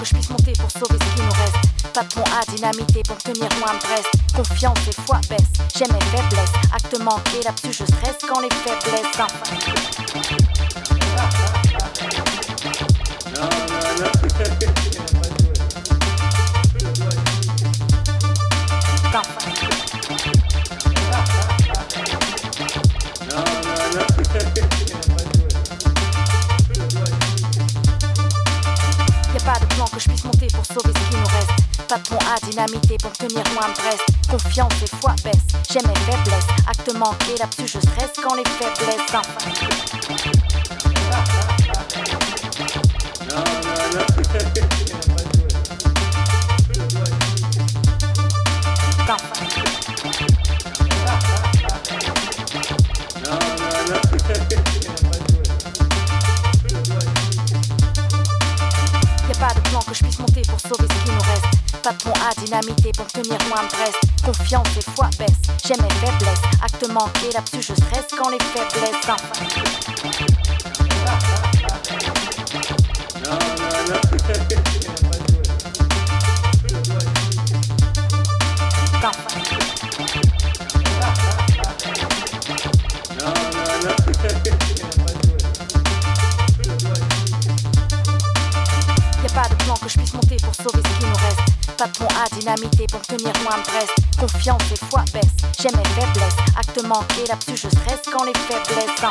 je puisse monter pour sauver ce qui nous reste. Pas de pont à dynamiter pour tenir loin de Brest. Confiance et foi baisse, j'aime mes faiblesses. Acte manqué, là-dessus je stresse quand les faiblesses enfin. Y'a pas de plan que je puisse monter pour sauver ce qui nous reste. Pas de pont à dynamiter pour tenir loin de Brest. Confiance et foi baisse, j'aime mes faiblesses. Acte manqué, là-dessus je stresse quand les faiblesses enfin. Y'a pas de plan que je puisse monter pour sauver ce qui nous reste. Pas de pont à dynamiter pour tenir loin de Brest. Confiance et foi baisse, j'aime mes faiblesses. Acte manqué, là-dessus je stresse quand les faiblesses enfin. Y'a pas de plan que je puisse monter pour sauver ce qui nous reste. Pas de pont à dynamiter pour tenir loin de Brest. Confiance et foi baisse, j'aime mes faiblesses. Acte manqué, là-dessus je stresse quand les faiblesses enfin.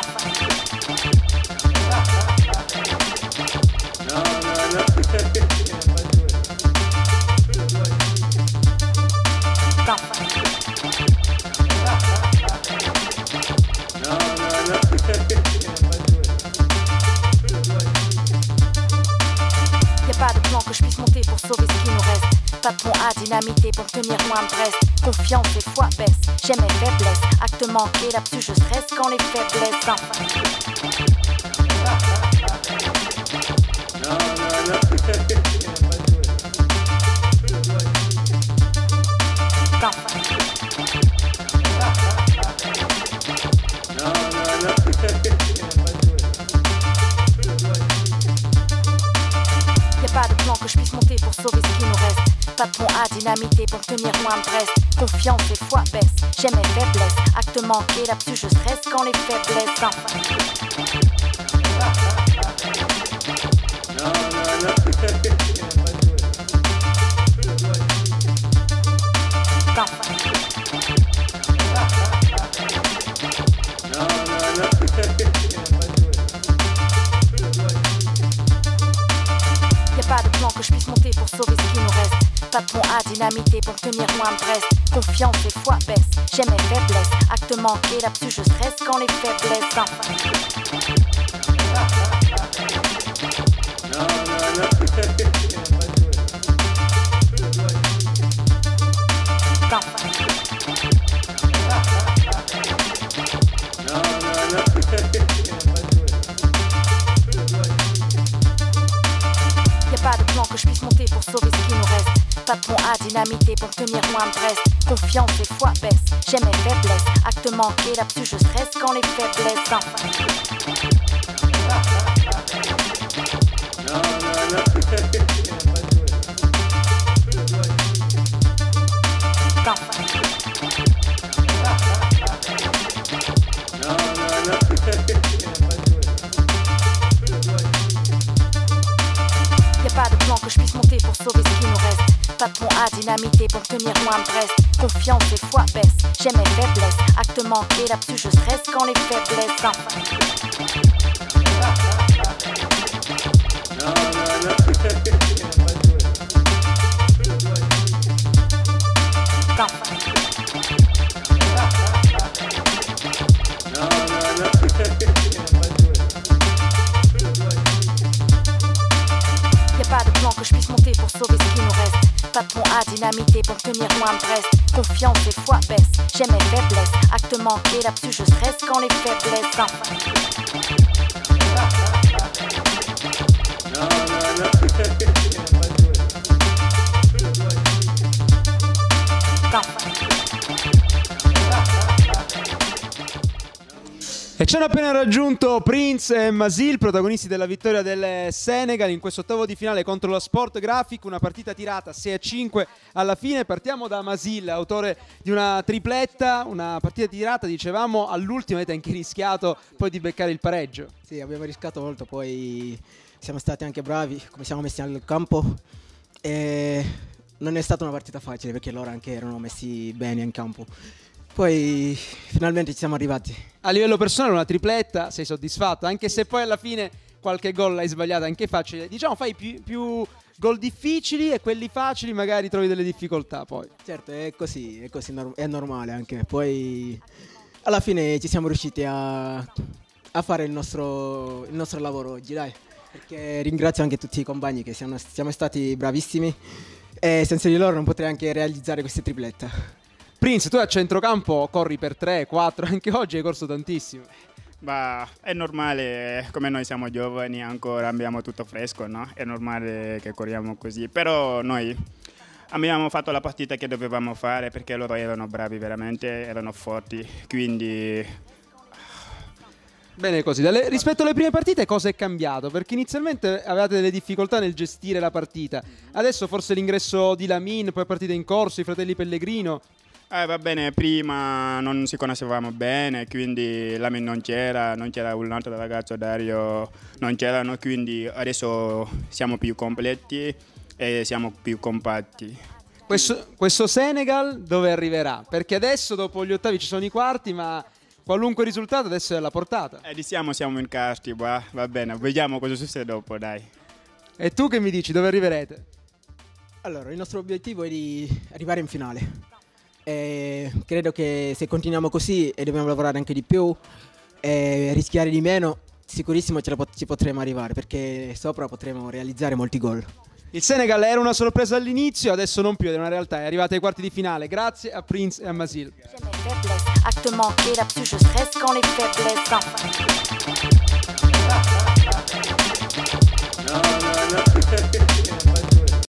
Y'a pas de plan que je puisse monter pour sauver ce qui nous reste. Pas de pont à dynamiter pour tenir loin de Brest. Confiance et foi baisse, j'aime mes faiblesses. Acte manqué, là-dessus je stresse quand les faiblesses enfin. Y'a pas de plan que je puisse monter pour sauver ce qui nous reste. Pas de pont à dynamiter pour tenir loin de Brest. Confiance et foi baisse, j'aime mes faiblesses. Acte manqué, là-dessus je stresse quand les faiblesses enfin. Y'a pas de plan que je puisse monter pour sauver ce qui nous reste. Pas de pont à dynamiter pour tenir loin de Brest. Confiance et foi baisse, j'aime mes faiblesses. Acte manqué, là-dessus je stresse quand les faiblesses enfin. Y'a pas de plan que je puisse monter pour sauver ce qui nous reste. Pas de pont à dynamiter pour tenir loin de Brest. Confiance et foi baisse, j'aime mes faiblesses. Acte manqué, là-dessus je stresse quand les faiblesses enfin. Y'a pas de plan que je puisse monter pour sauver ce qui nous reste. Pas de pont à dynamiter pour tenir loin de Brest. Confiance et foi baisse, j'aime mes faiblesses. Acte manqué, là-dessus je stresse quand les faiblesses enfin. Y'a pas de plan que je puisse monter pour sauver ce qui nous reste. Pas de pont à dynamiter pour tenir loin de Brest. Confiance et foi baisse, j'aime mes faiblesses. Acte manqué, là-dessus je stresse quand les faiblesses enfin. E c'è Ci hanno appena raggiunto Prince e Masil, protagonisti della vittoria del Senegal in questo ottavo di finale contro la Sport Graphic, una partita tirata 6-5 alla fine. Partiamo da Masil, autore di una tripletta, una partita tirata, dicevamo, all'ultimo avete anche rischiato poi di beccare il pareggio. Sì, abbiamo rischiato molto, poi siamo stati anche bravi, come siamo messi nel campo, e non è stata una partita facile perché loro anche erano messi bene in campo. Poi finalmente ci siamo arrivati. A livello personale una tripletta, sei soddisfatto? Anche se poi alla fine qualche gol l'hai sbagliato, anche facile. Diciamo fai più gol difficili e quelli facili magari trovi delle difficoltà poi. Certo, è così, è normale anche. Poi alla fine ci siamo riusciti a fare il nostro lavoro oggi, dai. Perché ringrazio anche tutti i compagni che siamo stati bravissimi e senza di loro non potrei anche realizzare queste triplette. Prince, tu a centrocampo corri per 3, 4, anche oggi hai corso tantissimo. Ma è normale, come noi siamo giovani, ancora abbiamo tutto fresco, no? È normale che corriamo così, però noi abbiamo fatto la partita che dovevamo fare perché loro erano bravi veramente, erano forti, quindi... Bene così, rispetto alle prime partite cosa è cambiato? Perché inizialmente avevate delle difficoltà nel gestire la partita, adesso forse l'ingresso di Lamin, poi partita in corso, i fratelli Pellegrino... va bene, prima non si conoscevamo bene, quindi Lamin non c'era un altro ragazzo, Dario non c'erano, quindi adesso siamo più completi e siamo più compatti. Questo Senegal dove arriverà? Perché adesso dopo gli ottavi ci sono i quarti, ma qualunque risultato adesso è alla portata. Siamo in quarti, va bene, vediamo cosa succede dopo, dai. E tu che mi dici, dove arriverete? Allora, il nostro obiettivo è di arrivare in finale. Credo che se continuiamo così e dobbiamo lavorare anche di più e rischiare di meno, sicurissimo ci potremo arrivare, perché sopra potremo realizzare molti gol. Il Senegal era una sorpresa all'inizio, adesso non più, è una realtà, è arrivata ai quarti di finale. Grazie a Prince e a Masil. Acte manqué, là-dessus je stresse quand les faiblesses s'enfants.